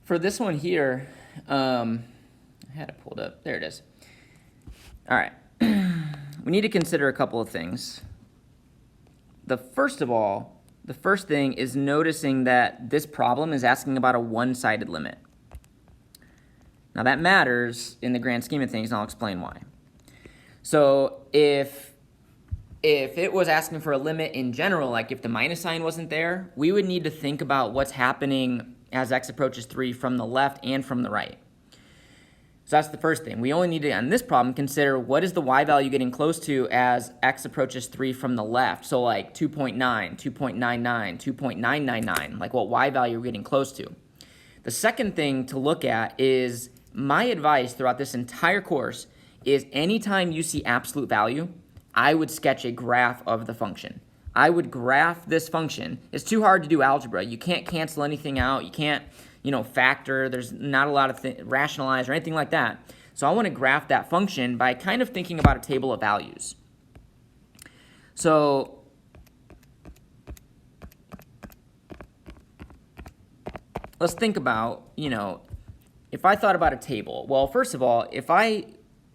For this one here, I had it pulled up. There it is. All right. We need to consider a couple of things. The first thing is noticing that this problem is asking about a one-sided limit. Now that matters in the grand scheme of things, and I'll explain why. So if it was asking for a limit in general, like if the minus sign wasn't there, we would need to think about what's happening as x approaches 3 from the left and from the right. So that's the first thing. We only need to, on this problem, consider what is the y value getting close to as x approaches 3 from the left. So like 2.9, 2.99, 2.999, like what y value we're getting close to. The second thing to look at is my advice throughout this entire course is anytime you see absolute value, I would sketch a graph of the function. I would graph this function. It's too hard to do algebra. You can't cancel anything out. You can't, factor. There's not a lot of rationalize or anything like that. So I want to graph that function by kind of thinking about a table of values. So let's think about, if I thought about a table. Well, first of all, if I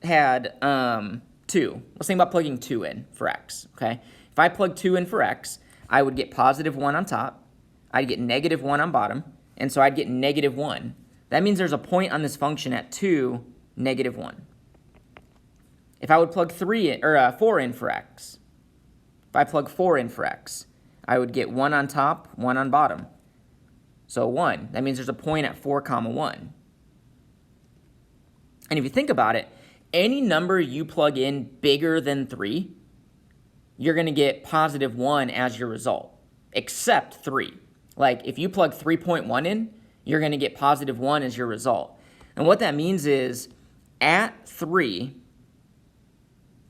had 2, let's think about plugging 2 in for x, okay? If I plug 2 in for x, I would get positive 1 on top, I'd get negative 1 on bottom, and so I'd get negative 1. That means there's a point on this function at 2, negative 1. If I would plug 4 in for x, if I plug 4 in for x, I would get 1 on top, 1 on bottom. So 1. That means there's a point at 4, 1. And if you think about it, any number you plug in bigger than 3, you're going to get positive 1 as your result, except 3. Like if you plug 3.1 in, you're going to get positive 1 as your result. And what that means is at 3,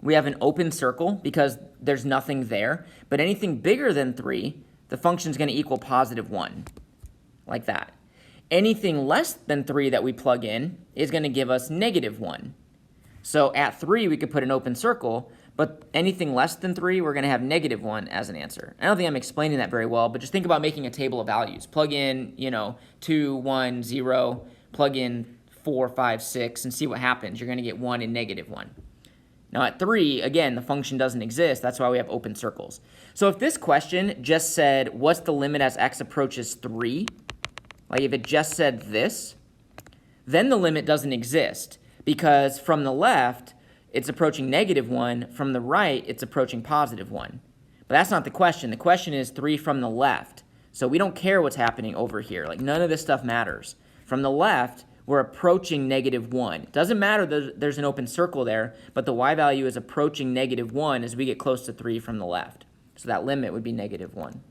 we have an open circle because there's nothing there. But anything bigger than 3, the function is going to equal positive 1, like that. Anything less than 3 that we plug in is going to give us negative 1. So at 3, we could put an open circle, but anything less than 3, we're going to have negative 1 as an answer. I don't think I'm explaining that very well, but just think about making a table of values. Plug in, 2, 1, 0, plug in 4, 5, 6, and see what happens. You're going to get 1 and negative 1. Now at 3, again, the function doesn't exist. That's why we have open circles. So if this question just said, what's the limit as x approaches 3? Like if it just said this, then the limit doesn't exist because from the left, it's approaching negative 1. From the right, it's approaching positive 1. But that's not the question. The question is 3 from the left. So we don't care what's happening over here. Like none of this stuff matters. From the left, we're approaching negative 1. It doesn't matter that there's an open circle there, but the y value is approaching negative 1 as we get close to 3 from the left. So that limit would be negative 1.